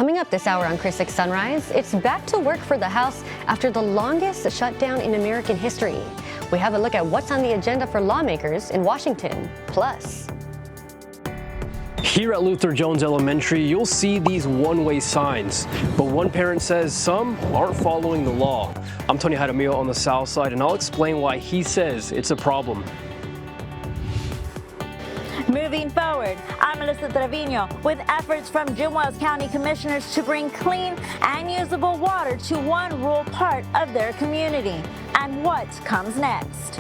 Coming up this hour on Chris 6 Sunrise, it's back to work for the House after the longest shutdown in American history. We have a look at what's on the agenda for lawmakers in Washington. Plus, here at Luther Jones Elementary, you'll see these one-way signs, but one parent says some aren't following the law. I'm Tony Jaramillo on the south side, and I'll explain why he says it's a problem. Moving forward, I'm Melissa Trevino with efforts from Jim Wells County Commissioners to bring clean and usable water to one rural part of their community. And what comes next?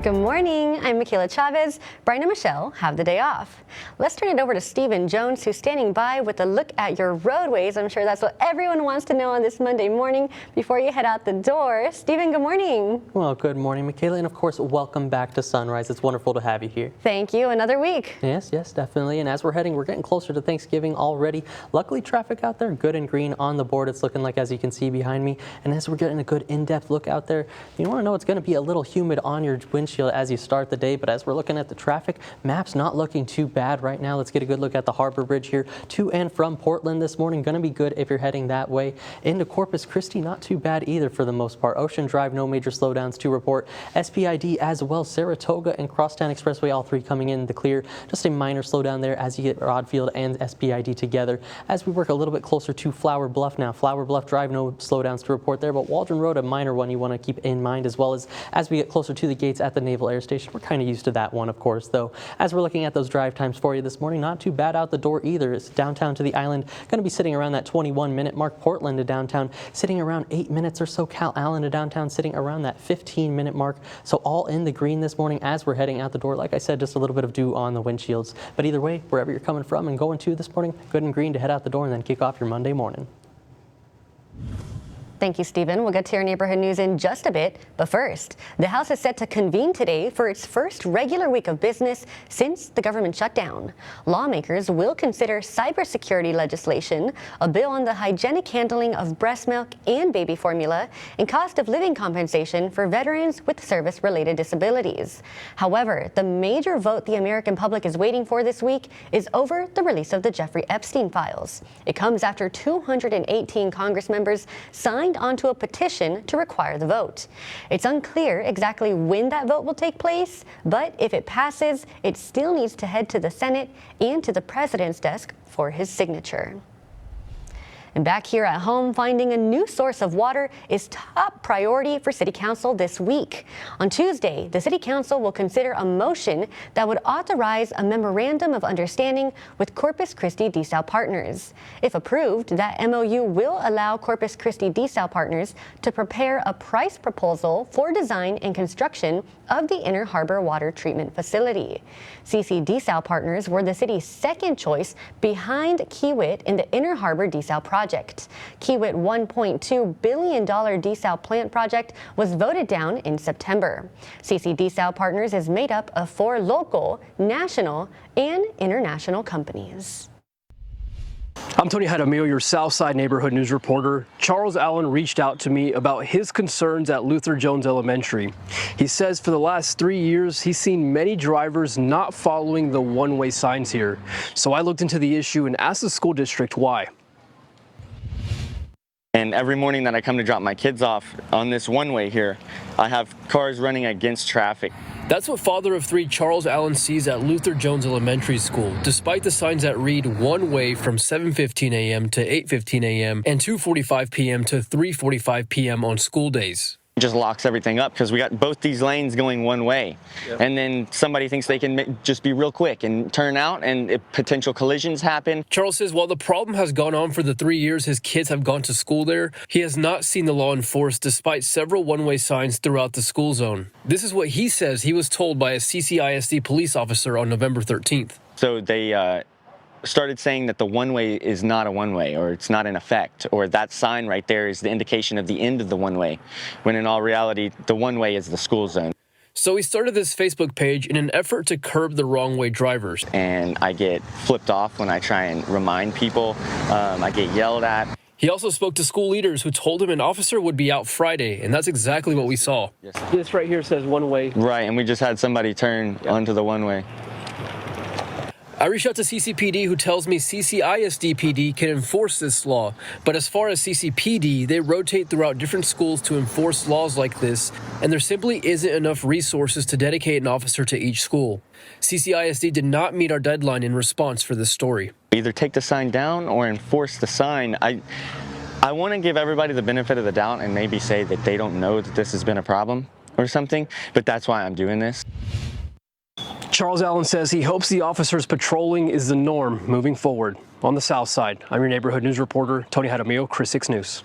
Good morning, I'm Michaela Chavez. Brian and Michelle have the day off. Let's turn it over to Stephen Jones, who's standing by with a look at your roadways. I'm sure that's what everyone wants to know on this Monday morning before you head out the door. Stephen, good morning. Well, good morning, Michaela, and of course, welcome back to Sunrise. It's wonderful to have you here. Thank you. Another week. Yes, definitely. And as we're getting closer to Thanksgiving already. Luckily, traffic out there, good and green on the board. It's looking like, as you can see behind me. And as we're getting a good in-depth look out there, you want to know it's going to be a little humid on your windshield as you start the day, but as we're looking at the traffic, maps not looking too bad right now. Let's get a good look at the Harbor Bridge here to and from Portland this morning. Going to be good if you're heading that way. Into Corpus Christi, not too bad either for the most part. Ocean Drive, no major slowdowns to report. SPID as well. Saratoga and Crosstown Expressway, all three coming in the clear. Just a minor slowdown there as you get Rodfield and SPID together. As we work a little bit closer to Flower Bluff now. Flower Bluff Drive, no slowdowns to report there, but Waldron Road, a minor one you want to keep in mind, as well as we get closer to the gates at the Naval Air Station. We're kind of used to that one, of course, though. As we're looking at those drive times for you this morning, not too bad out the door either. It's downtown to the island, going to be sitting around that 21-minute mark. Portland to downtown sitting around 8 minutes or so. Cal Allen to downtown sitting around that 15-minute mark. So all in the green this morning as we're heading out the door. Like I said, just a little bit of dew on the windshields. But either way, wherever you're coming from and going to this morning, good and green to head out the door and then kick off your Monday morning. Thank you, Stephen. We'll get to your neighborhood news in just a bit. But first, the House is set to convene today for its first regular week of business since the government shutdown. Lawmakers will consider cybersecurity legislation, a bill on the hygienic handling of breast milk and baby formula, and cost of living compensation for veterans with service-related disabilities. However, the major vote the American public is waiting for this week is over the release of the Jeffrey Epstein files. It comes after 218 Congress members signed onto a petition to require the vote. It's unclear exactly when that vote will take place, but if it passes, it still needs to head to the Senate and to the president's desk for his signature. And back here at home, finding a new source of water is top priority for City Council this week. On Tuesday, the City Council will consider a motion that would authorize a memorandum of understanding with Corpus Christi Desal Partners. If approved, that MOU will allow Corpus Christi Desal Partners to prepare a price proposal for design and construction of the Inner Harbor Water Treatment Facility. CC Desal Partners were the city's second choice behind Kiewit in the Inner Harbor Desal project. Kiewit $1.2 billion desal plant project was voted down in September. CC Desal Partners is made up of 4 local, national, and international companies. I'm Tony Jaramillo, your Southside Neighborhood News reporter. Charles Allen reached out to me about his concerns at Luther Jones Elementary. He says for the last 3 years, he's seen many drivers not following the one-way signs here. So I looked into the issue and asked the school district why. And every morning that I come to drop my kids off on this one-way here, I have cars running against traffic. That's what father of 3 Charles Allen sees at Luther Jones Elementary School, despite the signs that read one way from 7:15 a.m. to 8:15 a.m. and 2:45 p.m. to 3:45 p.m. on school days. It just locks everything up because we got both these lanes going one way. Yep. And then somebody thinks they can just be real quick and turn out, and potential collisions happen. Charles says while the problem has gone on for the 3 years his kids have gone to school there, he has not seen the law enforced despite several one-way signs throughout the school zone. This is what he says he was told by a CCISD police officer on November 13th. So they started saying that the one-way is not a one-way, or it's not in effect, or that sign right there is the indication of the end of the one-way, when in all reality, the one-way is the school zone. So he started this Facebook page in an effort to curb the wrong-way drivers. And I get flipped off when I try and remind people. I get yelled at. He also spoke to school leaders who told him an officer would be out Friday, and that's exactly what we saw. Yes. This right here says one way. Right, and we just had somebody turn onto the one way. I reached out to CCPD, who tells me CCISD PD can enforce this law. But as far as CCPD, they rotate throughout different schools to enforce laws like this, and there simply isn't enough resources to dedicate an officer to each school. CCISD did not meet our deadline in response for this story. Either take the sign down or enforce the sign. I want to give everybody the benefit of the doubt and maybe say that they don't know that this has been a problem or something, but that's why I'm doing this. Charles Allen says he hopes the officers patrolling is the norm moving forward. On the south side, I'm your neighborhood news reporter, Tony Jaramillo, Chris 6 News.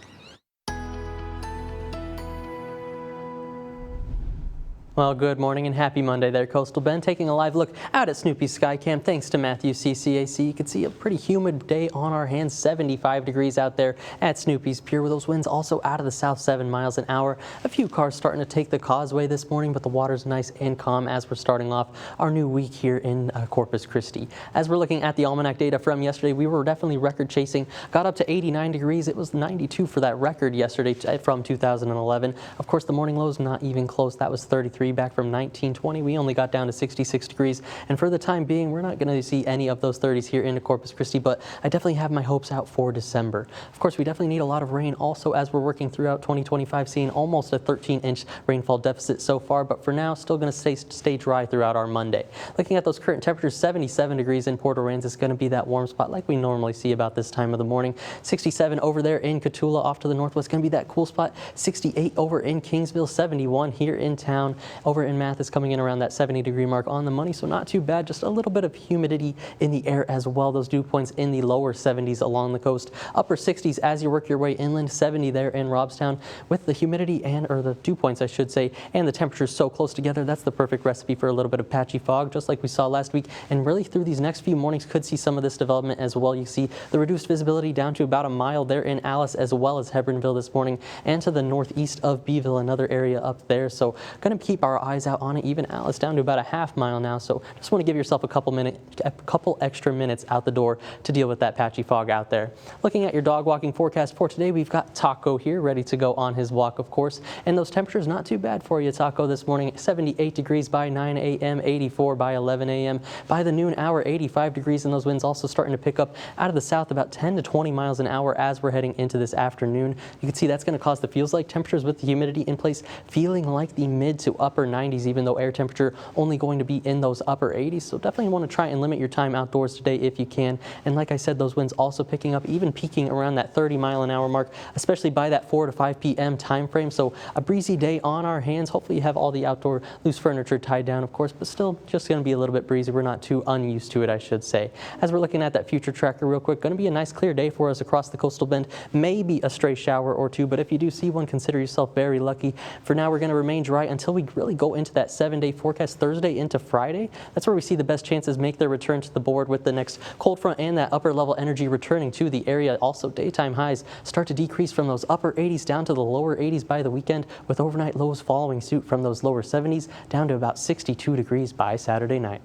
Well, good morning and happy Monday there, Coastal Bend. Taking a live look out at Snoopy's Skycam. Thanks to Matthew CCAC. You can see a pretty humid day on our hands, 75 degrees out there at Snoopy's Pier, with those winds also out of the south 7 miles an hour. A few cars starting to take the causeway this morning, but the water's nice and calm as we're starting off our new week here in Corpus Christi. As we're looking at the almanac data from yesterday, we were definitely record chasing. Got up to 89 degrees. It was 92 for that record yesterday from 2011. Of course, the morning lows not even close. That was 33. Back from 1920, we only got down to 66 degrees, and for the time being, we're not going to see any of those 30s here into Corpus Christi, but I definitely have my hopes out for December. Of course, we definitely need a lot of rain also as we're working throughout 2025, seeing almost a 13-inch rainfall deficit so far, but for now, still going to stay dry throughout our Monday. Looking at those current temperatures, 77 degrees in Port Aransas is going to be that warm spot like we normally see about this time of the morning. 67 over there in Cotulla off to the northwest, going to be that cool spot. 68 over in Kingsville, 71 here in town. Over in Mathis, coming in around that 70-degree mark on the money, so not too bad. Just a little bit of humidity in the air as well. Those dew points in the lower 70s along the coast. Upper 60s as you work your way inland, 70 there in Robstown. With the humidity or the dew points, I should say, and the temperatures so close together, that's the perfect recipe for a little bit of patchy fog, just like we saw last week. And really through these next few mornings could see some of this development as well. You see the reduced visibility down to about a mile there in Alice as well as Hebronville this morning, and to the northeast of Beeville, another area up there. So going to keep our eyes out on it. Even Alice down to about a half mile now, so just want to give yourself a couple extra minutes out the door to deal with that patchy fog out there. Looking at your dog walking forecast for today, we've got Taco here ready to go on his walk, of course, and those temperatures not too bad for you, Taco, this morning. 78 degrees by 9 a.m., 84 by 11 a.m. By the noon hour, 85 degrees, and those winds also starting to pick up out of the south about 10 to 20 miles an hour as we're heading into this afternoon. You can see that's going to cause the feels-like temperatures with the humidity in place feeling like the mid to upper 90s, even though air temperature only going to be in those upper 80s. So definitely want to try and limit your time outdoors today if you can. And like I said, those winds also picking up, even peaking around that 30-mile-an-hour mark, especially by that 4 to 5 p.m. time frame. So a breezy day on our hands. Hopefully you have all the outdoor loose furniture tied down, of course, but still just going to be a little bit breezy. We're not too unused to it, I should say. As we're looking at that future tracker real quick, going to be a nice clear day for us across the coastal bend. Maybe a stray shower or two, but if you do see one, consider yourself very lucky. For now, we're going to remain dry until we really go into that 7-day forecast Thursday into Friday. That's where we see the best chances make their return to the board, with the next cold front and that upper level energy returning to the area. Also, daytime highs start to decrease from those upper 80s down to the lower 80s by the weekend, with overnight lows following suit from those lower 70s down to about 62 degrees by Saturday night.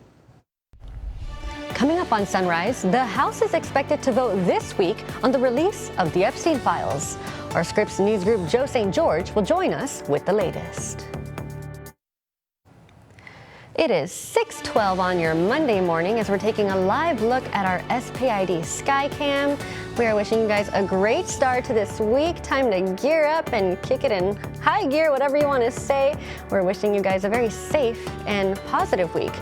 Coming up on Sunrise, the House is expected to vote this week on the release of the Epstein files. Our Scripps News Group Joe St. George will join us with the latest. It is 6:12 on your Monday morning as we're taking a live look at our SPID Skycam. We are wishing you guys a great start to this week. Time to gear up and kick it in high gear, whatever you want to say. We're wishing you guys a very safe and positive week.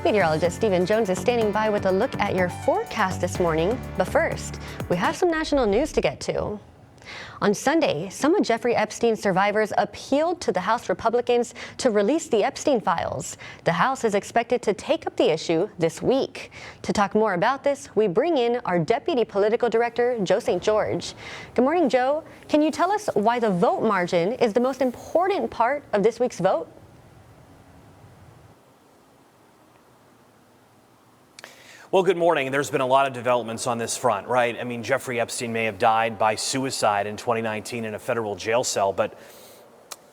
Meteorologist Stephen Jones is standing by with a look at your forecast this morning. But first, we have some national news to get to. On Sunday, some of Jeffrey Epstein's survivors appealed to the House Republicans to release the Epstein files. The House is expected to take up the issue this week. To talk more about this, we bring in our Deputy Political Director, Joe St. George. Good morning, Joe. Can you tell us why the vote margin is the most important part of this week's vote? Well, good morning. There's been a lot of developments on this front, right? I mean, Jeffrey Epstein may have died by suicide in 2019 in a federal jail cell, but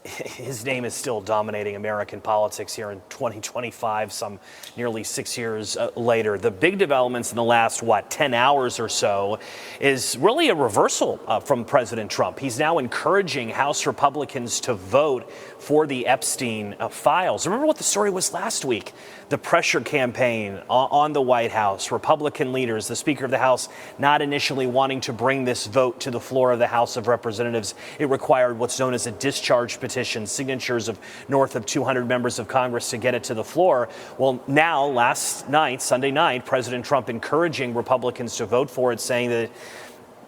his name is still dominating American politics here in 2025, some nearly 6 years later. The big developments in the last, 10 hours or so is really a reversal from President Trump. He's now encouraging House Republicans to vote for the Epstein files. Remember what the story was last week? The pressure campaign on the White House, Republican leaders, the Speaker of the House not initially wanting to bring this vote to the floor of the House of Representatives. It required what's known as a discharge petition, signatures of north of 200 members of Congress to get it to the floor. Well, now, last night, Sunday night, President Trump encouraging Republicans to vote for it, saying that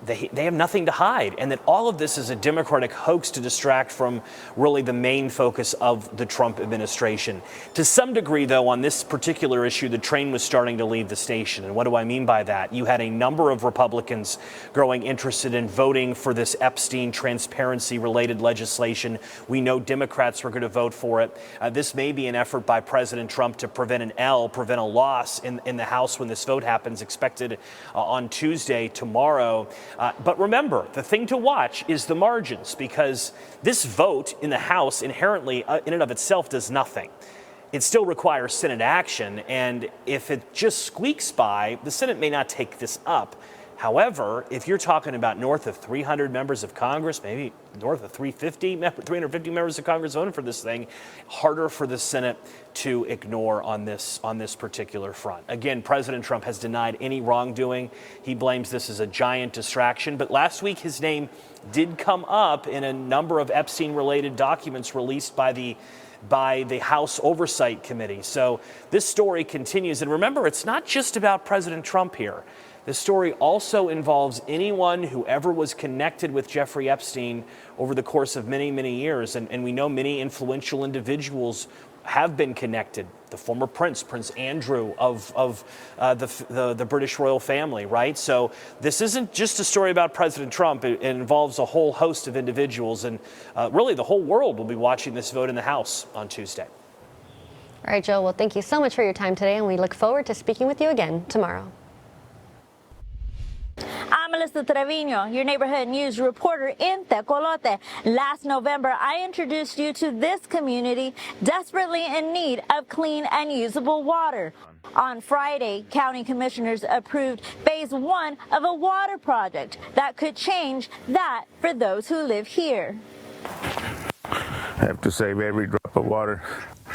they have nothing to hide, and that all of this is a Democratic hoax to distract from really the main focus of the Trump administration. To some degree, though, on this particular issue, the train was starting to leave the station. And what do I mean by that? You had a number of Republicans growing interested in voting for this Epstein transparency-related legislation. We know Democrats were going to vote for it. This may be an effort by President Trump to prevent a loss in the House when this vote happens, expected on Tuesday, tomorrow. But remember, the thing to watch is the margins, because this vote in the House inherently, in and of itself, does nothing. It still requires Senate action, and if it just squeaks by, the Senate may not take this up. However, if you're talking about north of 300 members of Congress, maybe north of 350 members of Congress voting for this thing, harder for the Senate to ignore on this particular front. Again, President Trump has denied any wrongdoing. He blames this as a giant distraction. But last week, his name did come up in a number of Epstein-related documents released by the House Oversight Committee. So this story continues. And remember, it's not just about President Trump here. The story also involves anyone who ever was connected with Jeffrey Epstein over the course of many, many years. And we know many influential individuals have been connected. The former Prince Andrew of the British royal family, right? So this isn't just a story about President Trump. It involves a whole host of individuals. And really, the whole world will be watching this vote in the House on Tuesday. All right, Joe. Well, thank you so much for your time today, and we look forward to speaking with you again tomorrow. I'm Melissa Trevino, your neighborhood news reporter in Tecolote. Last November, I introduced you to this community desperately in need of clean and usable water. On Friday, county commissioners approved phase 1 of a water project that could change that for those who live here. I have to save every drop of water.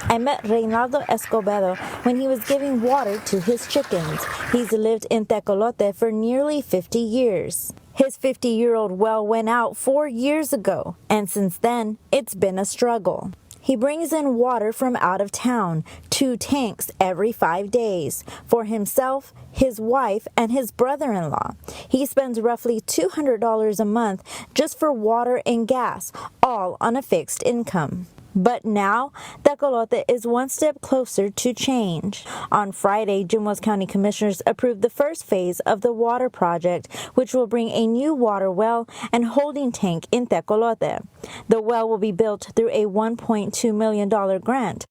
I met Reynaldo Escobedo when he was giving water to his chickens. He's lived in Tecolote for nearly 50 years. His 50-year-old well went out 4 years ago, and since then, it's been a struggle. He brings in water from out of town, 2 tanks every 5 days, for himself, his wife, and his brother-in-law. He spends roughly $200 a month just for water and gas, all on a fixed income. But now, Tecolote is one step closer to change. On Friday, Juárez County Commissioners approved the first phase of the water project, which will bring a new water well and holding tank in Tecolote. The well will be built through a $1.2 million grant.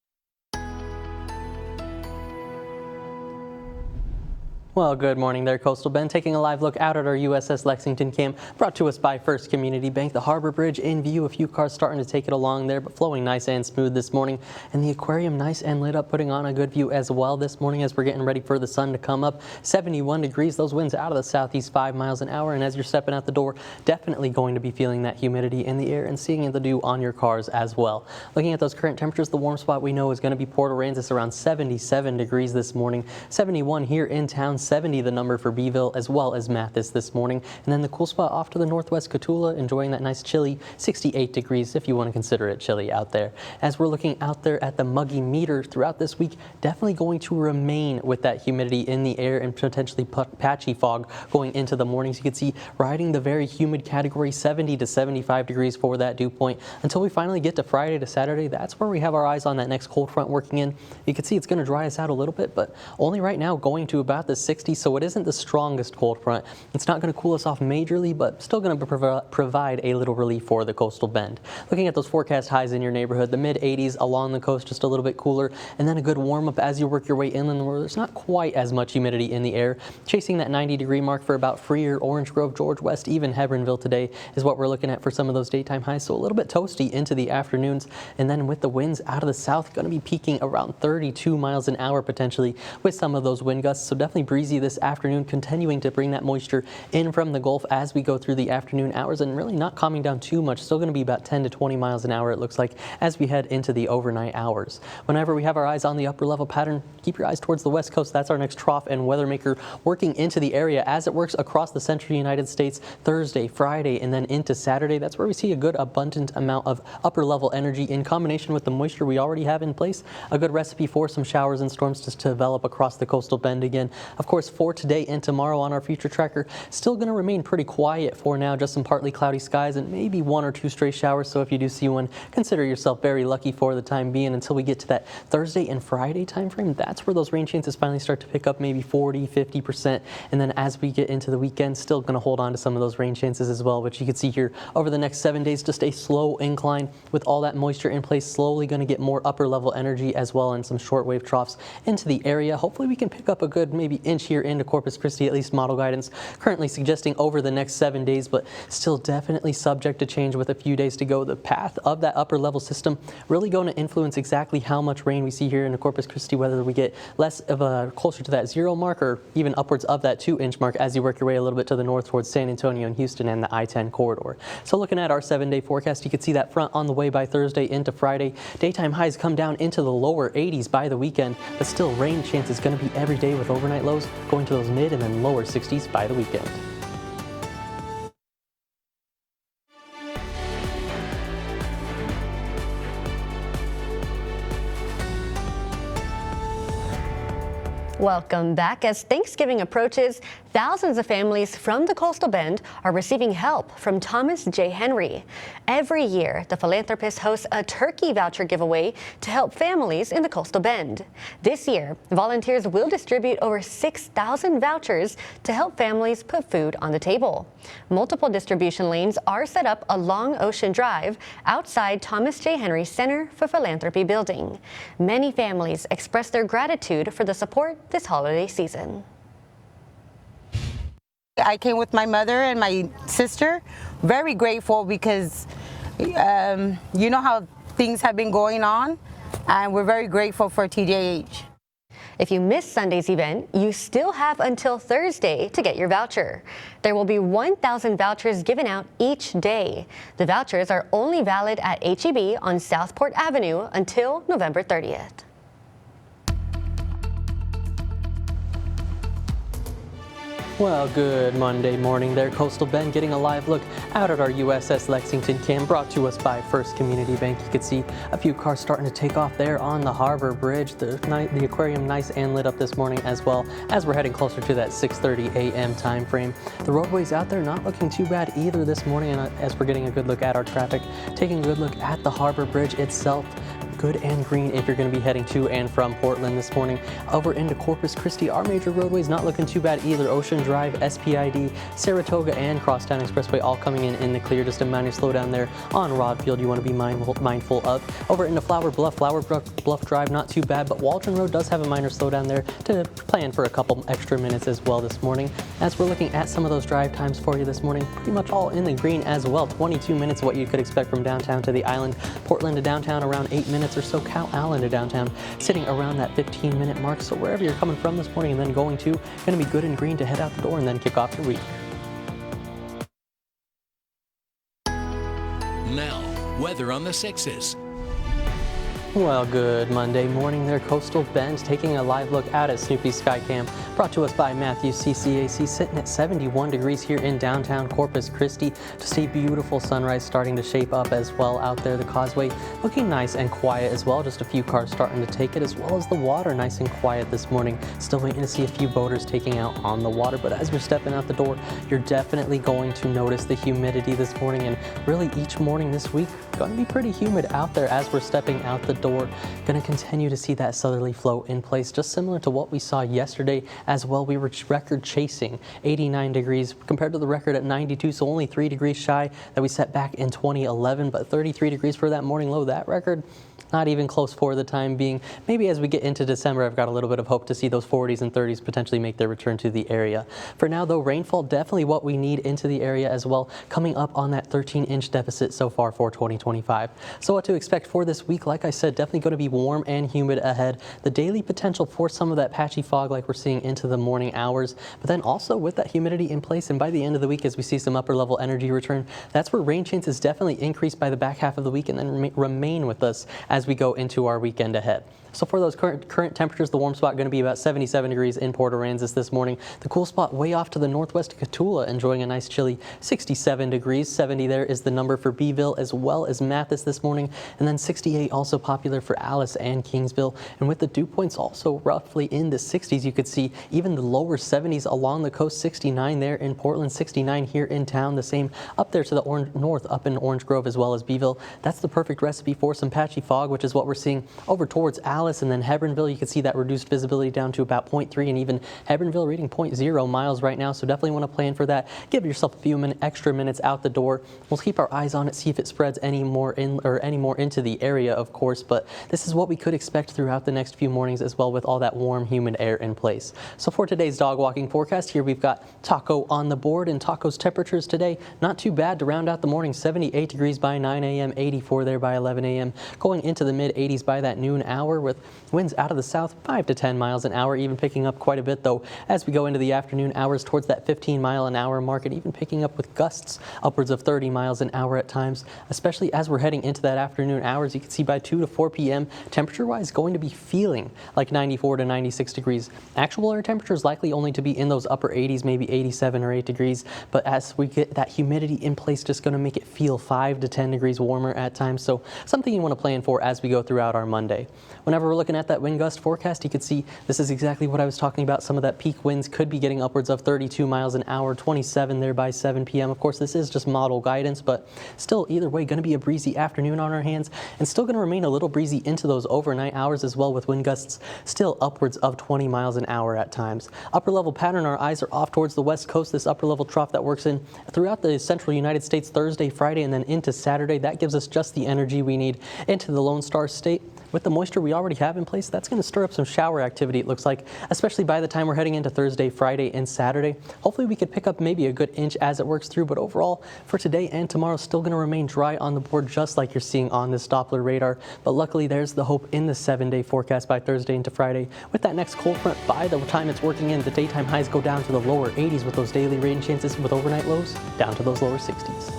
Well, good morning there, Coastal Bend. Taking a live look out at our USS Lexington camp, brought to us by First Community Bank. The Harbor Bridge in view, a few cars starting to take it along there, but flowing nice and smooth this morning. And the aquarium nice and lit up, putting on a good view as well this morning as we're getting ready for the sun to come up. 71 degrees, those winds out of the southeast 5 miles an hour. And as you're stepping out the door, definitely going to be feeling that humidity in the air and seeing the dew on your cars as well. Looking at those current temperatures, the warm spot we know is going to be Port Aransas, around 77 degrees this morning. 71 here in town. 70 the number for Beeville as well as Mathis this morning. And then the cool spot off to the northwest, Cotulla, enjoying that nice chilly 68 degrees if you want to consider it chilly out there. As we're looking out there at the muggy meter throughout this week, definitely going to remain with that humidity in the air and potentially patchy fog going into the mornings. You can see riding the very humid category, 70 to 75 degrees for that dew point until we finally get to Friday to Saturday. That's where we have our eyes on that next cold front working in. You can see it's going to dry us out a little bit, but only right now going to about the 60 60s, so it isn't the strongest cold front. It's not going to cool us off majorly, but still going to provide a little relief for the coastal bend. Looking at those forecast highs in your neighborhood, the mid 80s along the coast, just a little bit cooler, and then a good warm up as you work your way inland where there's not quite as much humidity in the air. Chasing that 90-degree mark for about Freer, Orange Grove, George West, even Hebronville today is what we're looking at for some of those daytime highs. So a little bit toasty into the afternoons, and then with the winds out of the south, going to be peaking around 32 miles an hour potentially with some of those wind gusts. So definitely breezy this afternoon, continuing to bring that moisture in from the Gulf as we go through the afternoon hours, and really not calming down too much. Still going to be about 10 to 20 miles an hour, it looks like, as we head into the overnight hours. Whenever we have our eyes on the upper level pattern, keep your eyes towards the west coast. That's our next trough and weather maker working into the area as it works across the central United States Thursday, Friday, and then into Saturday. That's where we see a good abundant amount of upper level energy in combination with the moisture we already have in place. A good recipe for some showers and storms just to develop across the coastal bend again. Of course, for today and tomorrow on our future tracker, still going to remain pretty quiet for now. Just some partly cloudy skies and maybe 1 or 2 stray showers. So if you do see one, consider yourself very lucky for the time being until we get to that Thursday and Friday time frame. That's where those rain chances finally start to pick up, maybe 40-50%. And then as we get into the weekend, still going to hold on to some of those rain chances as well, which you can see here over the next 7 days, just a slow incline with all that moisture in place, slowly going to get more upper level energy as well, and some shortwave troughs into the area. Hopefully we can pick up a good maybe inch here into Corpus Christi, at least model guidance currently suggesting over the next 7 days, but still definitely subject to change with a few days to go. The path of that upper level system really going to influence exactly how much rain we see here in Corpus Christi, whether we get less of a closer to that 0 mark or even upwards of that 2-inch mark as you work your way a little bit to the north towards San Antonio and Houston and the I-10 corridor. So looking at our 7-day forecast, you can see that front on the way by Thursday into Friday. Daytime highs come down into the lower 80s by the weekend, but still rain chance is going to be every day with overnight lows going to those mid and then lower 60s by the weekend. Welcome back. As Thanksgiving approaches, thousands of families from the Coastal Bend are receiving help from Thomas J. Henry. Every year, the philanthropist hosts a turkey voucher giveaway to help families in the Coastal Bend. This year, volunteers will distribute over 6,000 vouchers to help families put food on the table. Multiple distribution lanes are set up along Ocean Drive outside Thomas J. Henry Center for Philanthropy building. Many families express their gratitude for the support this holiday season. I came with my mother and my sister. Very grateful because you know how things have been going on, and we're very grateful for TJH. If you missed Sunday's event, you still have until Thursday to get your voucher. There will be 1,000 vouchers given out each day. The vouchers are only valid at H-E-B on Southport Avenue until November 30th. Well, good Monday morning there. Coastal Bend getting a live look out at our USS Lexington cam, brought to us by First Community Bank. You can see a few cars starting to take off there on the Harbor Bridge. The aquarium nice and lit up this morning, as well as we're heading closer to that 6:30 a.m. time frame. The roadways out there not looking too bad either this morning, and as we're getting a good look at our traffic, taking a good look at the Harbor Bridge itself. Good and green if you're going to be heading to and from Portland this morning. Over into Corpus Christi, our major roadways not looking too bad either. Ocean Drive, SPID, Saratoga, and Crosstown Expressway all coming in the clear. Just a minor slowdown there on Rod Field you want to be mindful of. Over into Flower Bluff Drive not too bad, but Waldron Road does have a minor slowdown there to plan for a couple extra minutes as well this morning. As we're looking at some of those drive times for you this morning, pretty much all in the green as well. 22 minutes what you could expect from downtown to the island. Portland to downtown around 8 minutes or so. Cow Allen to downtown sitting around that 15-minute mark. So wherever you're coming from this morning and then going to, going to be good and green to head out the door and then kick off your week. Now, weather on the 6s. Well, good Monday morning there. Coastal Bend taking a live look out at Snoopy's Skycam, brought to us by Matthews CCAC, sitting at 71 degrees here in downtown Corpus Christi. Just a beautiful sunrise starting to shape up as well out there. The causeway looking nice and quiet as well. Just a few cars starting to take it, as well as the water nice and quiet this morning. Still waiting to see a few boaters taking out on the water, but as you're stepping out the door, you're definitely going to notice the humidity this morning, and really each morning this week going to be pretty humid out there as we're stepping out the door. door. Going to continue to see that southerly flow in place, just similar to what we saw yesterday as well. We were record chasing 89 degrees compared to the record at 92, so only 3 degrees shy that we set back in 2011, but 33 degrees for that morning low. That record, not even close for the time being. Maybe as we get into December, I've got a little bit of hope to see those 40s and 30s potentially make their return to the area. For now, though, rainfall definitely what we need into the area as well, coming up on that 13-inch deficit so far for 2025. So what to expect for this week? Like I said, definitely going to be warm and humid ahead. The daily potential for some of that patchy fog like we're seeing into the morning hours, but then also with that humidity in place, and by the end of the week as we see some upper level energy return, that's where rain chances definitely increase by the back half of the week and then remain with us as we go into our weekend ahead. So for those current temperatures, the warm spot going to be about 77 degrees in Port Aransas this morning. The cool spot way off to the northwest of Cotulla, enjoying a nice chilly 67 degrees. 70 there is the number for Beeville as well as Mathis this morning. And then 68 also popular for Alice and Kingsville. And with the dew points also roughly in the 60s, you could see even the lower 70s along the coast. 69 there in Portland, 69 here in town. The same up there to the north up in Orange Grove as well as Beeville. That's the perfect recipe for some patchy fog, which is what we're seeing over towards Alice. And then Hebronville, you can see that reduced visibility down to about 0.3, and even Hebronville reading 0.0 miles right now. So definitely want to plan for that. Give yourself a few extra minutes out the door. We'll keep our eyes on it, see if it spreads any more into the area, of course. But this is what we could expect throughout the next few mornings as well, with all that warm, humid air in place. So for today's dog walking forecast, here we've got Taco on the board, and Taco's temperatures today not too bad to round out the morning. 78 degrees by 9 a.m., 84 there by 11 a.m., going into the mid 80s by that noon hour, with winds out of the south 5 to 10 miles an hour, even picking up quite a bit though as we go into the afternoon hours towards that 15-mile-an-hour mark, and even picking up with gusts upwards of 30 miles an hour at times, especially as we're heading into that afternoon hours. You can see by 2 to 4 p.m. temperature-wise going to be feeling like 94 to 96 degrees. Actual air temperature is likely only to be in those upper 80s, maybe 87 or 8 degrees, but as we get that humidity in place, just going to make it feel 5 to 10 degrees warmer at times. So something you want to plan for as we go throughout our Monday. Whenever we're looking at that wind gust forecast, you can see this is exactly what I was talking about. Some of that peak winds could be getting upwards of 32 miles an hour, 27 there by 7 p.m. Of course, this is just model guidance, but still, either way, going to be a breezy afternoon on our hands, and still going to remain a little breezy into those overnight hours as well, with wind gusts still upwards of 20 miles an hour at times. Upper level pattern, our eyes are off towards the west coast. This upper level trough that works in throughout the central United States Thursday, Friday, and then into Saturday. That gives us just the energy we need into the Lone Star State. With the moisture we already have in place, that's going to stir up some shower activity, it looks like, especially by the time we're heading into Thursday, Friday, and Saturday. Hopefully we could pick up maybe a good inch as it works through, but overall for today and tomorrow, still going to remain dry on the board, just like you're seeing on this Doppler radar. But luckily, there's the hope in the 7-day forecast by Thursday into Friday. With that next cold front, by the time it's working in, the daytime highs go down to the lower 80s with those daily rain chances, with overnight lows down to those lower 60s.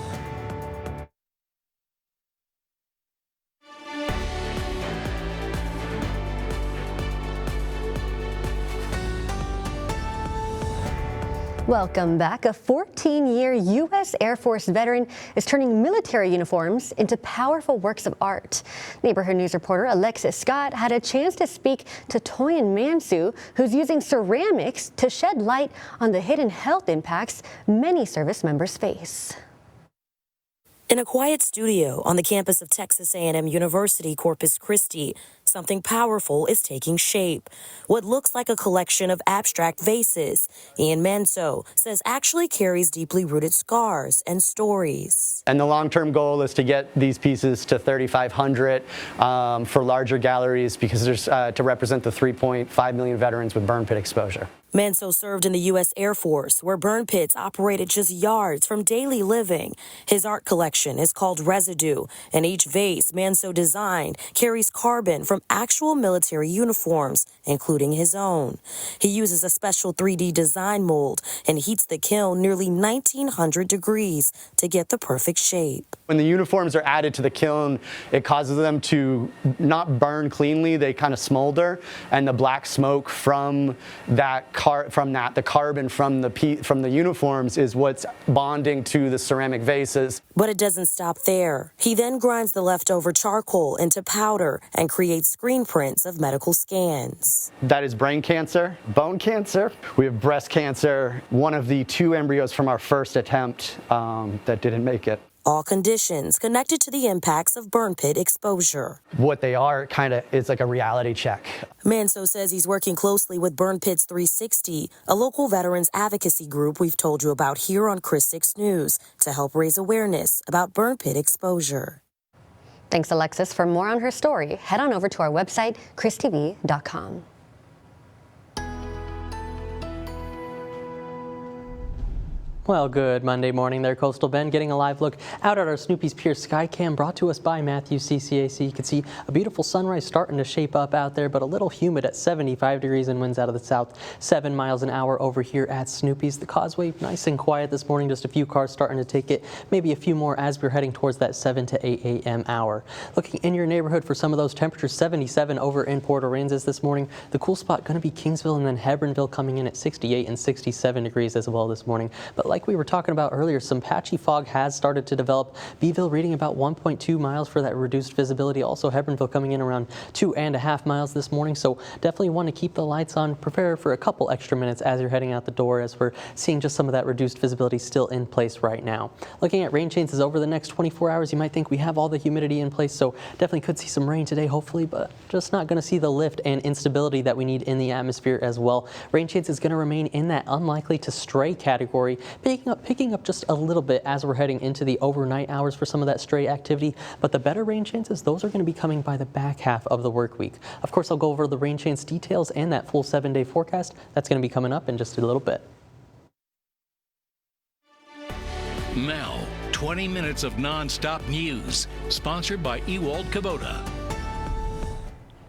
Welcome back. A 14-year U.S. Air Force veteran is turning military uniforms into powerful works of art. Neighborhood News reporter Alexis Scott had a chance to speak to Toyin Mansu, who's using ceramics to shed light on the hidden health impacts many service members face. In a quiet studio on the campus of Texas A&M University, Corpus Christi, something powerful is taking shape. What looks like a collection of abstract vases, Ian Manso says actually carries deeply rooted scars and stories. And the long-term goal is to get these pieces to 3,500 for larger galleries, because there's to represent the 3.5 million veterans with burn pit exposure. Manso served in the U.S. Air Force, where burn pits operated just yards from daily living. His art collection is called Residue, and each vase Manso designed carries carbon from actual military uniforms, including his own. He uses a special 3D design mold and heats the kiln nearly 1,900 degrees to get the perfect shape. When the uniforms are added to the kiln, it causes them to not burn cleanly. They kind of smolder, and the black smoke from the carbon from the uniforms is what's bonding to the ceramic vases. But it doesn't stop there. He then grinds the leftover charcoal into powder and creates screen prints of medical scans. That is brain cancer, bone cancer. We have breast cancer, one of the 2 embryos from our first attempt that didn't make it. all conditions connected to the impacts of burn pit exposure. What they are kind of is like a reality check. Manso says he's working closely with Burn Pits 360, a local veterans advocacy group we've told you about here on Chris 6 News, to help raise awareness about burn pit exposure. Thanks, Alexis. For more on her story, head on over to our website, christv.com. Well, good Monday morning there, Coastal Bend. Getting a live look out at our Snoopy's Pier Skycam brought to us by Matthews CCAC. You can see a beautiful sunrise starting to shape up out there, but a little humid at 75 degrees and winds out of the south, 7 miles an hour over here at Snoopy's. The causeway nice and quiet this morning, just a few cars starting to take it, maybe a few more as we're heading towards that 7 to 8 a.m. hour. Looking in your neighborhood for some of those temperatures, 77 over in Port Aransas this morning. The cool spot going to be Kingsville and then Hebronville coming in at 68 and 67 degrees as well this morning. But like we were talking about earlier, some patchy fog has started to develop. Beeville reading about 1.2 miles for that reduced visibility. Also Hebronville coming in around 2.5 miles this morning. So definitely want to keep the lights on. Prepare for a couple extra minutes as you're heading out the door, as we're seeing just some of that reduced visibility still in place right now. Looking at rain chances over the next 24 hours, you might think we have all the humidity in place, so definitely could see some rain today, hopefully, but just not going to see the lift and instability that we need in the atmosphere as well. Rain chance is going to remain in that unlikely to stray category, picking up just a little bit as we're heading into the overnight hours for some of that stray activity, but the better rain chances, those are going to be coming by the back half of the work week. Of course, I'll go over the rain chance details and that full 7-day forecast. That's going to be coming up in just a little bit. Now, 20 minutes of non-stop news, sponsored by Ewald Kubota.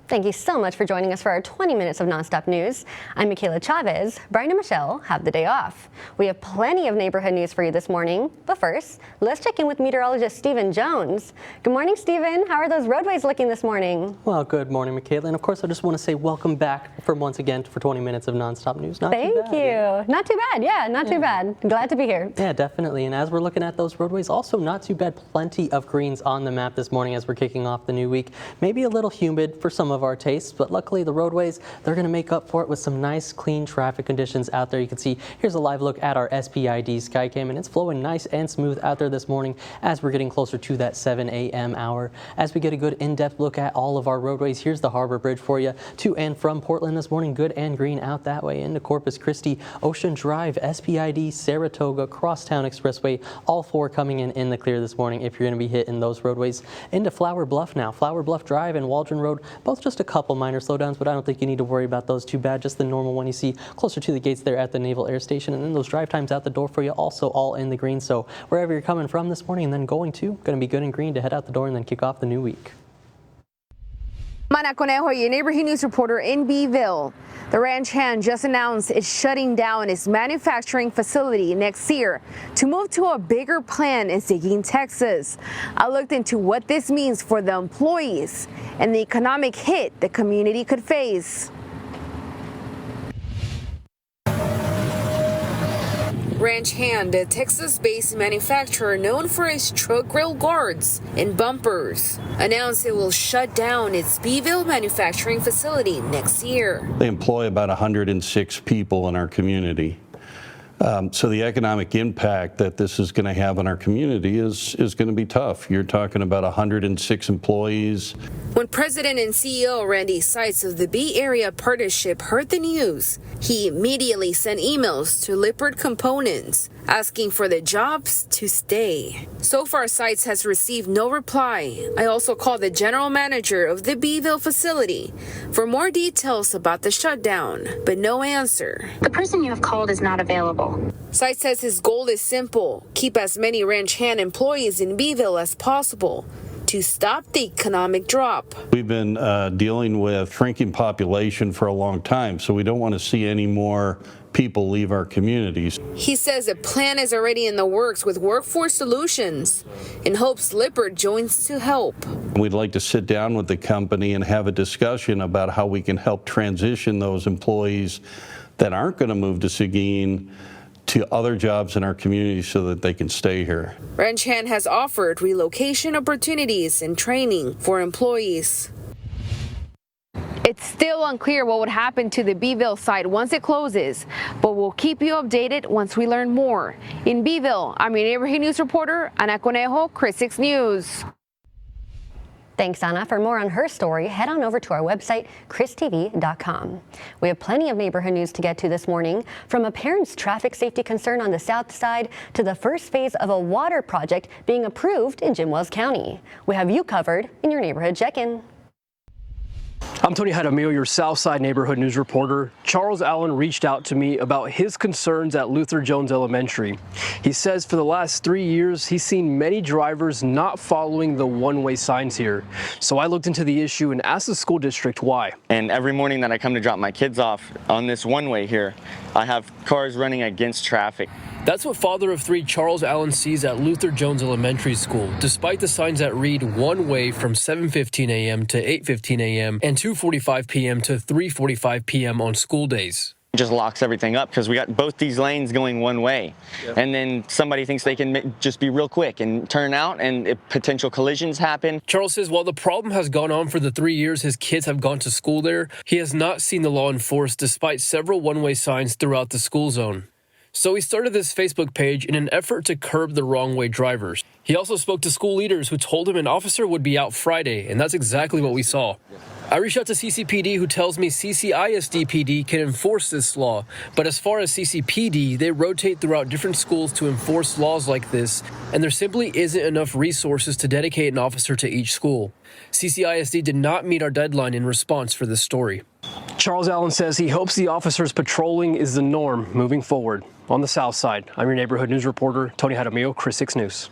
Thank you so much for joining us for our 20 minutes of nonstop news. I'm Michaela Chavez. Brian and Michelle have the day off. We have plenty of neighborhood news for you this morning. But first, let's check in with meteorologist Stephen Jones. Good morning, Stephen. How are those roadways looking this morning? Well, good morning, Michaela. And of course, I just want to say welcome back for once again for 20 minutes of nonstop news. Thank you. Not too bad. Yeah, not too bad. Glad to be here. Yeah, definitely. And as we're looking at those roadways, also not too bad. Plenty of greens on the map this morning as we're kicking off the new week. Maybe a little humid for some of our tastes, but luckily the roadways, they're going to make up for it with some nice clean traffic conditions out there. You can see here's a live look at our SPID Skycam, and it's flowing nice and smooth out there this morning as we're getting closer to that 7 a.m. hour. As we get a good in-depth look at all of our roadways, here's the Harbor Bridge for you to and from Portland this morning. Good and green out that way into Corpus Christi, Ocean Drive, SPID, Saratoga, Crosstown Expressway, all four coming in the clear this morning if you're going to be hitting those roadways. Into Flower Bluff now. Flower Bluff Drive and Waldron Road, both just a couple minor slowdowns, but I don't think you need to worry about those too bad. Just the normal one you see closer to the gates there at the Naval Air Station. And then those drive times out the door for you also all in the green. So wherever you're coming from this morning and then going to be good and green to head out the door and then kick off the new week. Mana Conejo, your neighborhood news reporter in Beeville. The ranch hand just announced it's shutting down its manufacturing facility next year to move to a bigger plant in Seguin, Texas. I looked into what this means for the employees and the economic hit the community could face. Ranch Hand, a Texas-based manufacturer known for its truck grill guards and bumpers, announced it will shut down its Beeville manufacturing facility next year. They employ about 106 people in our community. So the economic impact that this is going to have on our community is going to be tough. You're talking about 106 employees. When President and CEO Randy Seitz of the Bay Area Partnership heard the news, he immediately sent emails to Lippert Components asking for the jobs to stay. So far, Seitz has received no reply. I also called the general manager of the Beeville facility for more details about the shutdown, but no answer. The person you have called is not available. Seitz says his goal is simple: keep as many ranch hand employees in Beeville as possible to stop the economic drop. We've been dealing with shrinking population for a long time, so we don't want to see any more people leave our communities. He says a plan is already in the works with Workforce Solutions and hopes Lippert joins to help. We'd like to sit down with the company and have a discussion about how we can help transition those employees that aren't going to move to Seguin to other jobs in our community so that they can stay here. Ranch Hand has offered relocation opportunities and training for employees. It's still unclear what would happen to the Beeville site once it closes, but we'll keep you updated once we learn more. In Beeville, I'm your Neighborhood News reporter, Ana Conejo, Chris 6 News. Thanks, Anna. For more on her story, head on over to our website, christv.com. We have plenty of neighborhood news to get to this morning, from a parent's traffic safety concern on the south side to the first phase of a water project being approved in Jim Wells County. We have you covered in your Neighborhood Check-In. I'm Tony Jaramillo, your Southside Neighborhood News reporter. Charles Allen reached out to me about his concerns at Luther Jones Elementary. He says for the last 3 years, he's seen many drivers not following the one-way signs here. So I looked into the issue and asked the school district why. And every morning that I come to drop my kids off on this one-way here, I have cars running against traffic. That's what father of 3 Charles Allen sees at Luther Jones Elementary School, despite the signs that read one way from 7:15 a.m. to 8:15 a.m. and 2:45 p.m. to 3:45 p.m. on school days. It just locks everything up because we got both these lanes going one way. Yep. And then somebody thinks they can just be real quick and turn out, and potential collisions happen. Charles says while the problem has gone on for the 3 years his kids have gone to school there, he has not seen the law enforced despite several one-way signs throughout the school zone. So he started this Facebook page in an effort to curb the wrong-way drivers. He also spoke to school leaders who told him an officer would be out Friday, and that's exactly what we saw. I reached out to CCPD, who tells me CCISD-PD can enforce this law, but as far as CCPD, they rotate throughout different schools to enforce laws like this, and there simply isn't enough resources to dedicate an officer to each school. CCISD did not meet our deadline in response for this story. Charles Allen says he hopes the officers patrolling is the norm moving forward. On the south side, I'm your Neighborhood News reporter, Tony Jaramillo, Chris 6 News.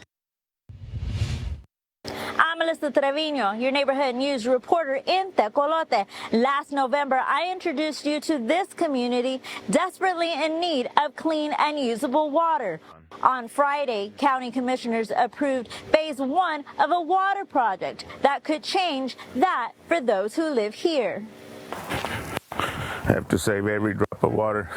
I'm Melissa Trevino, your Neighborhood News reporter in Tecolote. Last November, I introduced you to this community desperately in need of clean and usable water. On Friday, county commissioners approved phase 1 of a water project that could change that for those who live here. I have to save every drop of water.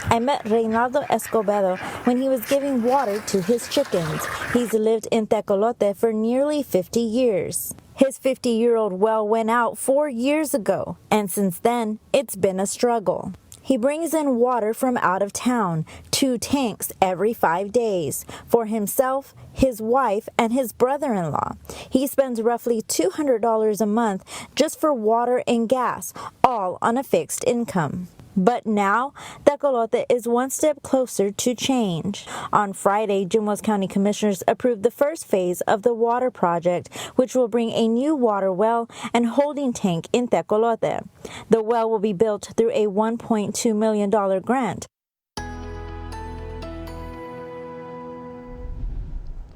I met Reynaldo Escobedo when he was giving water to his chickens. He's lived in Tecolote for nearly 50 years. His 50-year-old well went out 4 years ago, and since then, it's been a struggle. He brings in water from out of town, 2 tanks every 5 days, for himself, his wife, and his brother-in-law. He spends roughly $200 a month just for water and gas, all on a fixed income. But now, Tecolote is one step closer to change. On Friday, Jim Wells County Commissioners approved the first phase of the water project, which will bring a new water well and holding tank in Tecolote. The well will be built through a $1.2 million grant.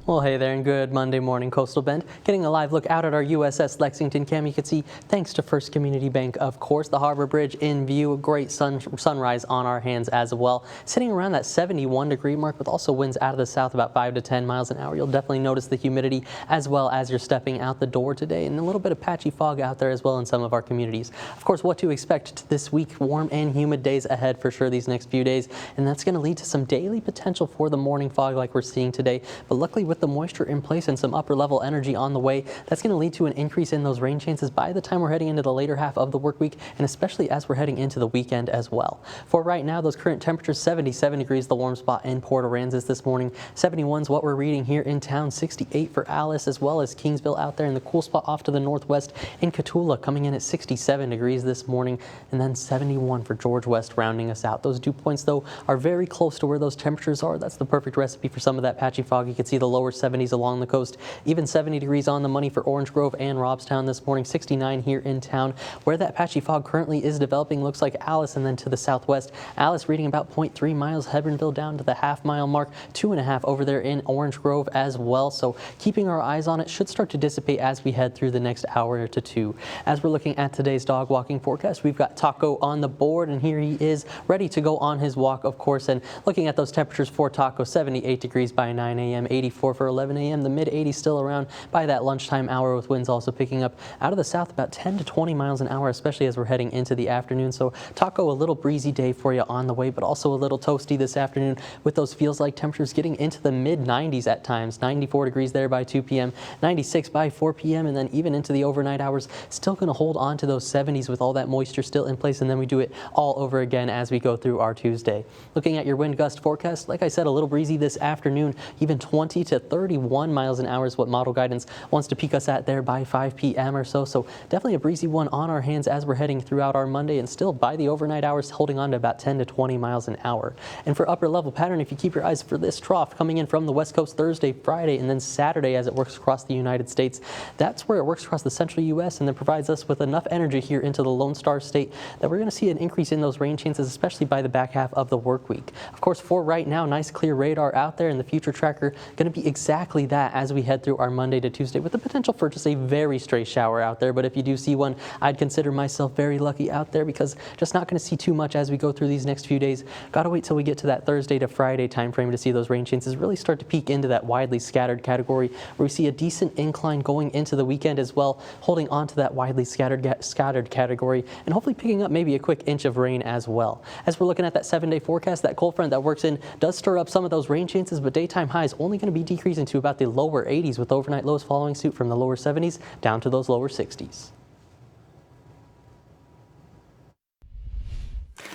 Well, hey there, and good Monday morning, Coastal Bend. Getting a live look out at our USS Lexington cam, you can see, thanks to First Community Bank, of course, the Harbor Bridge in view. A great sunrise on our hands as well. Sitting around that 71-degree mark with also winds out of the south about 5 to 10 miles an hour. You'll definitely notice the humidity as well as you're stepping out the door today, and a little bit of patchy fog out there as well in some of our communities. Of course, what to expect this week, warm and humid days ahead for sure these next few days, and that's going to lead to some daily potential for the morning fog like we're seeing today. But luckily, with the moisture in place and some upper level energy on the way, that's going to lead to an increase in those rain chances by the time we're heading into the later half of the work week, and especially as we're heading into the weekend as well. For right now, those current temperatures, 77 degrees, the warm spot in Port Aransas this morning. 71 is what we're reading here in town. 68 for Alice as well as Kingsville out there in the cool spot off to the northwest in Cotulla, coming in at 67 degrees this morning, and then 71 for George West rounding us out. Those dew points though are very close to where those temperatures are. That's the perfect recipe for some of that patchy fog. You can see the lower 70s along the coast, even 70 degrees on the money for Orange Grove and Robstown this morning, 69 here in town. Where that patchy fog currently is developing looks like Alice, and then to the southwest, Alice reading about 0.3 miles, Hebronville down to the half-mile mark, 2.5 over there in Orange Grove as well. So keeping our eyes on it, should start to dissipate as we head through the next hour to 2. As we're looking at today's dog walking forecast, we've got Taco on the board, and here he is ready to go on his walk, of course. And looking at those temperatures for Taco, 78 degrees by 9 a.m., 84 for for 11 a.m. The mid-80s still around by that lunchtime hour, with winds also picking up out of the south about 10 to 20 miles an hour, especially as we're heading into the afternoon. So Taco, a little breezy day for you on the way, but also a little toasty this afternoon with those feels like temperatures getting into the mid-90s at times. 94 degrees there by 2 p.m., 96 by 4 p.m., and then even into the overnight hours, still going to hold on to those 70s with all that moisture still in place, and then we do it all over again as we go through our Tuesday. Looking at your wind gust forecast, like I said, a little breezy this afternoon, even 20 to 31 miles an hour is what model guidance wants to peak us at there by 5 p.m. or so. So definitely a breezy one on our hands as we're heading throughout our Monday, and still by the overnight hours holding on to about 10 to 20 miles an hour. And for upper level pattern, if you keep your eyes for this trough coming in from the west coast Thursday, Friday, and then Saturday as it works across the United States, that's where it works across the central U.S. and then provides us with enough energy here into the Lone Star State that we're going to see an increase in those rain chances, especially by the back half of the work week. Of course, for right now, nice clear radar out there, and the future tracker going to be exactly that as we head through our Monday to Tuesday, with the potential for just a very stray shower out there. But if you do see one, I'd consider myself very lucky out there, because just not going to see too much as we go through these next few days. Got to wait till we get to that Thursday to Friday time frame to see those rain chances really start to peak into that widely scattered category, where we see a decent incline going into the weekend as well, holding on to that widely scattered category, and hopefully picking up maybe a quick inch of rain as well. As we're looking at that 7-day forecast, that cold front that works in does stir up some of those rain chances, but daytime highs only going to be decreasing to about the lower 80s, with overnight lows following suit from the lower 70s down to those lower 60s.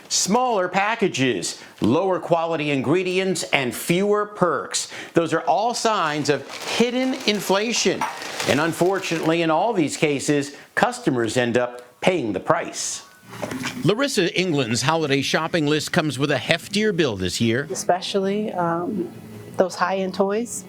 Smaller packages, lower quality ingredients, and fewer perks. Those are all signs of hidden inflation. And unfortunately, in all these cases, customers end up paying the price. Larissa England's holiday shopping list comes with a heftier bill this year. Especially those high-end toys,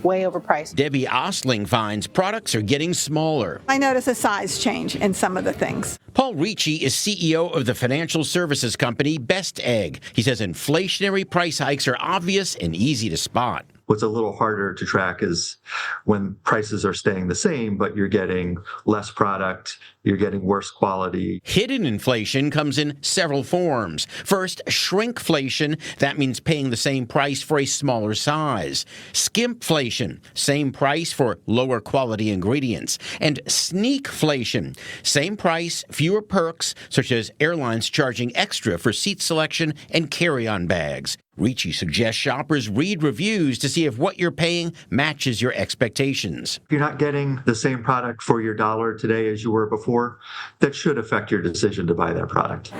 way overpriced. Debbie Ostling finds products are getting smaller. I notice a size change in some of the things. Paul Ricci is CEO of the financial services company Best Egg. He says inflationary price hikes are obvious and easy to spot. What's a little harder to track is when prices are staying the same, but you're getting less product, you're getting worse quality. Hidden inflation comes in several forms. First, shrinkflation. That means paying the same price for a smaller size. Skimpflation, same price for lower quality ingredients. And sneakflation, same price, fewer perks, such as airlines charging extra for seat selection and carry-on bags. Ricci suggests shoppers read reviews to see if what you're paying matches your expectations. If you're not getting the same product for your dollar today as you were before, that should affect your decision to buy that product.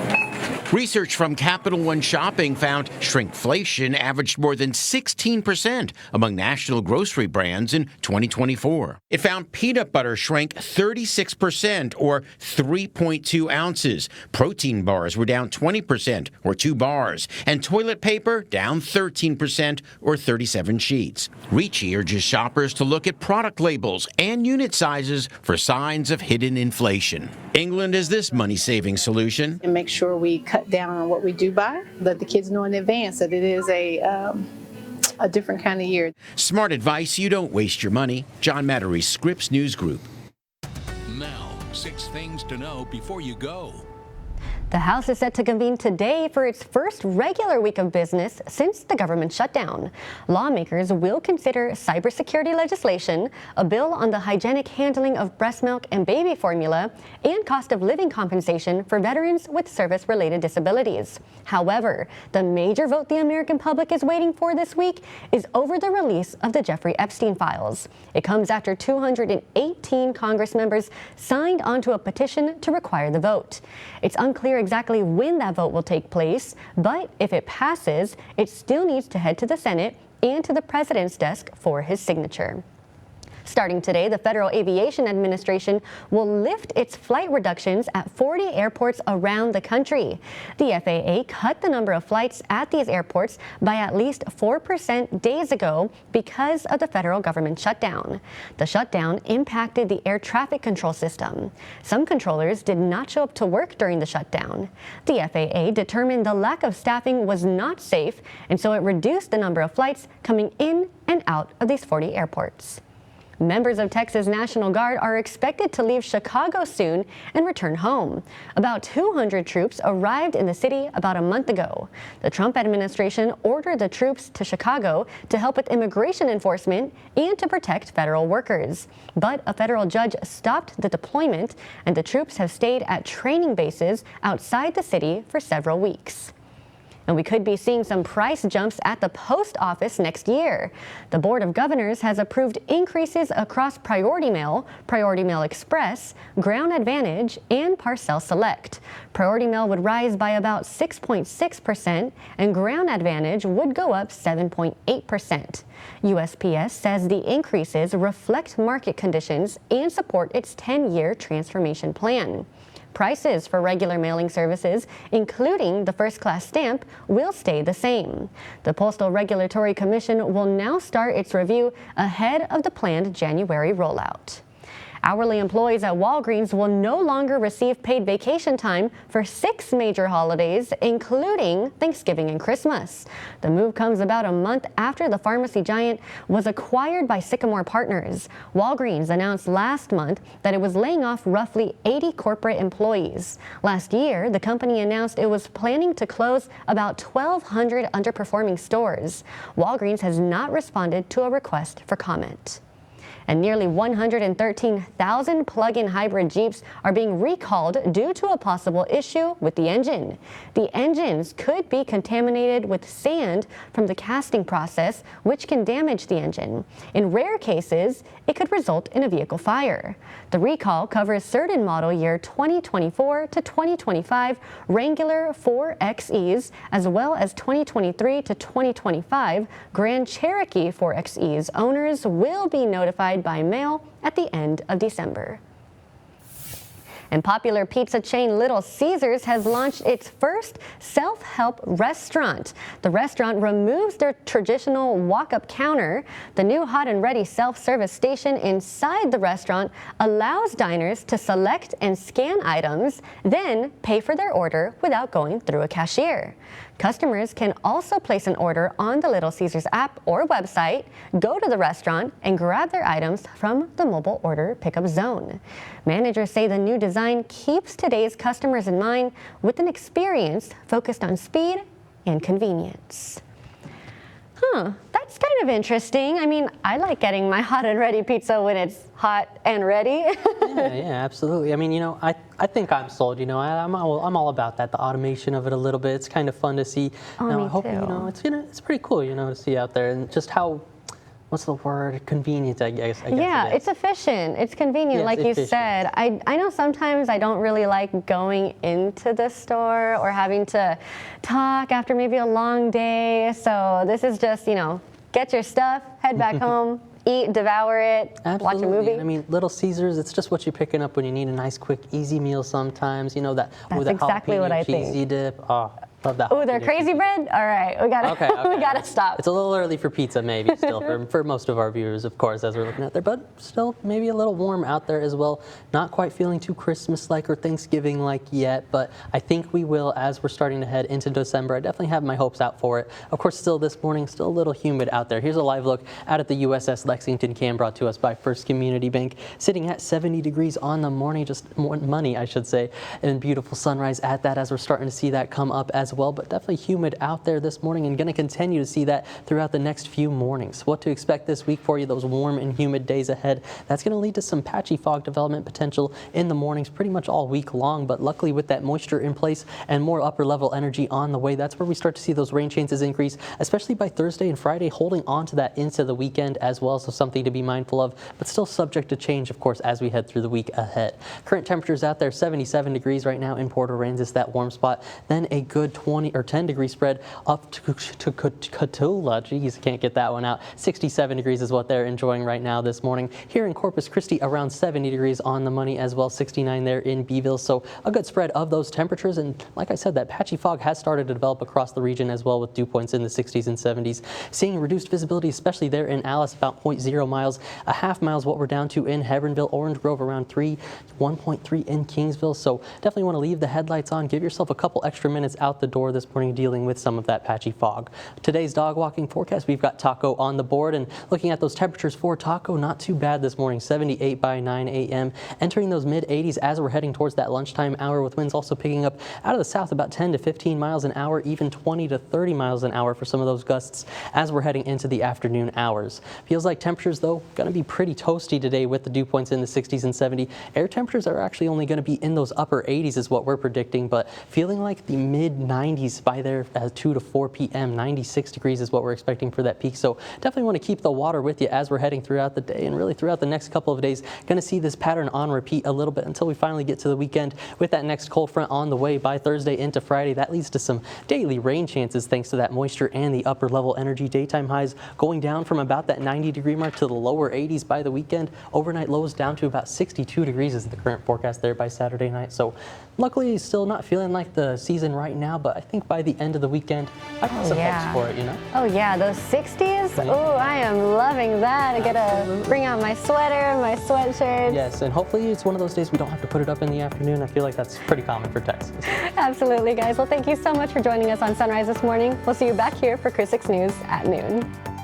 Research from Capital One Shopping found shrinkflation averaged more than 16% among national grocery brands in 2024. It found peanut butter shrank 36%, or 3.2 ounces. Protein bars were down 20%, or 2 bars. And toilet paper down 13%, or 37 sheets. Ricci urges shoppers to look at product labels and unit sizes for signs of hidden inflation. England is this money-saving solution. And make sure we cut down on what we do buy. Let the kids know in advance that it is a different kind of year. Smart advice, you don't waste your money. John Mattery, Scripps News Group. Now, 6 things to know before you go. The House is set to convene today for its first regular week of business since the government shutdown. Lawmakers will consider cybersecurity legislation, a bill on the hygienic handling of breast milk and baby formula, and cost of living compensation for veterans with service-related disabilities. However, the major vote the American public is waiting for this week is over the release of the Jeffrey Epstein files. It comes after 218 Congress members signed onto a petition to require the vote. It's unclear exactly when that vote will take place, but if it passes, it still needs to head to the Senate and to the president's desk for his signature. Starting today, the Federal Aviation Administration will lift its flight reductions at 40 airports around the country. The FAA cut the number of flights at these airports by at least 4% days ago because of the federal government shutdown. The shutdown impacted the air traffic control system. Some controllers did not show up to work during the shutdown. The FAA determined the lack of staffing was not safe, and so it reduced the number of flights coming in and out of these 40 airports. Members of Texas National Guard are expected to leave Chicago soon and return home. About 200 troops arrived in the city about a month ago. The Trump administration ordered the troops to Chicago to help with immigration enforcement and to protect federal workers. But a federal judge stopped the deployment, and the troops have stayed at training bases outside the city for several weeks. And we could be seeing some price jumps at the post office next year. The Board of Governors has approved increases across Priority Mail Express, Ground Advantage, and Parcel Select. Priority Mail would rise by about 6.6%, and Ground Advantage would go up 7.8%. USPS says the increases reflect market conditions and support its 10-year transformation plan. Prices for regular mailing services, including the first-class stamp, will stay the same. The Postal Regulatory Commission will now start its review ahead of the planned January rollout. Hourly employees at Walgreens will no longer receive paid vacation time for 6 major holidays, including Thanksgiving and Christmas. The move comes about a month after the pharmacy giant was acquired by Sycamore Partners. Walgreens announced last month that it was laying off roughly 80 corporate employees. Last year, the company announced it was planning to close about 1,200 underperforming stores. Walgreens has not responded to a request for comment. And nearly 113,000 plug-in hybrid Jeeps are being recalled due to a possible issue with the engine. The engines could be contaminated with sand from the casting process, which can damage the engine. In rare cases, it could result in a vehicle fire. The recall covers certain model year 2024 to 2025 Wrangler 4XEs, as well as 2023 to 2025 Grand Cherokee 4XEs. Owners will be notified by mail at the end of December. And popular pizza chain Little Caesars has launched its first self-help restaurant. The restaurant removes their traditional walk-up counter. The new hot and ready self-service station inside the restaurant allows diners to select and scan items, then pay for their order without going through a cashier. Customers can also place an order on the Little Caesars app or website, go to the restaurant, and grab their items from the mobile order pickup zone. Managers say the new design keeps today's customers in mind with an experience focused on speed and convenience. That's kind of interesting. I mean, I like getting my hot and ready pizza when it's hot and ready. Yeah, absolutely. I mean, you know, I think I'm sold. You know, I'm all about that. The automation of it a little bit. It's kind of fun to see. Now, I hope you know it's pretty cool. You know, to see out there and just how. What's the word? Convenient, I guess. Yeah, it's efficient. It's convenient, like you said. I know sometimes I don't really like going into the store or having to talk after maybe a long day. So this is just, you know, get your stuff, head back home, eat, devour it, watch a movie. I mean, Little Caesars, it's just what you're picking up when you need a nice, quick, easy meal sometimes. You know, that That's with a exactly what I cheesy think. dip. Oh, love that. Oh, they're crazy bread? All right, we gotta, Okay. we gotta stop. It's a little early for pizza, maybe, still, for most of our viewers, of course, as we're looking out there, but still maybe a little warm out there as well. Not quite feeling too Christmas-like or Thanksgiving-like yet, but I think we will as we're starting to head into December. I definitely have my hopes out for it. Of course, still this morning, still a little humid out there. Here's a live look out at the USS Lexington Cam brought to us by First Community Bank, sitting at 70 degrees on the morning, just more money, I should say, and beautiful sunrise at that as we're starting to see that come up as well, but definitely humid out there this morning and going to continue to see that throughout the next few mornings. What to expect this week for you, those warm and humid days ahead. That's going to lead to some patchy fog development potential in the mornings pretty much all week long, but luckily with that moisture in place and more upper level energy on the way, that's where we start to see those rain chances increase, especially by Thursday and Friday, holding on to that into the weekend as well, so something to be mindful of, but still subject to change, of course, as we head through the week ahead. Current temperatures out there, 77 degrees right now in Port Aransas, that warm spot, then a good 20 or 10 degree spread up to Cotulla. Geez, can't get that one out. 67 degrees is what they're enjoying right now this morning. Here in Corpus Christi, around 70 degrees on the money as well, 69 there in Beeville. So a good spread of those temperatures. And like I said, that patchy fog has started to develop across the region as well, with dew points in the 60s and 70s. Seeing reduced visibility, especially there in Alice, about 0.0 miles. A half mile is what we're down to in Hebbronville. Orange Grove around 1.3 in Kingsville. So definitely want to leave the headlights on. Give yourself a couple extra minutes out the the door this morning, dealing with some of that patchy fog. Today's dog walking forecast, we've got Taco on the board, and looking at those temperatures for Taco, not too bad this morning. 78 by 9 a.m. Entering those mid-80s as we're heading towards that lunchtime hour, with winds also picking up out of the south about 10 to 15 miles an hour, even 20 to 30 miles an hour for some of those gusts as we're heading into the afternoon hours. Feels like temperatures, though, going to be pretty toasty today with the dew points in the 60s and 70. Air temperatures are actually only going to be in those upper 80s is what we're predicting, but feeling like the mid 90s by there at 2 to 4 p.m. 96 degrees is what we're expecting for that peak. So definitely want to keep the water with you as we're heading throughout the day, and really throughout the next couple of days. Going to see this pattern on repeat a little bit until we finally get to the weekend with that next cold front on the way by Thursday into Friday. That leads to some daily rain chances thanks to that moisture and the upper level energy. Daytime highs going down from about that 90-degree mark to the lower 80s by the weekend. Overnight lows down to about 62 degrees is the current forecast there by Saturday night. So luckily still not feeling like the season right now, but I think by the end of the weekend I got some hopes for it, you know? Oh yeah, those 60s? Oh, I am loving that. I get to bring out my sweater, my sweatshirt. Yes, and hopefully it's one of those days we don't have to put it up in the afternoon. I feel like that's pretty common for Texas. Absolutely, guys. Well, thank you so much for joining us on Sunrise this morning. We'll see you back here for Chris 6 News at noon.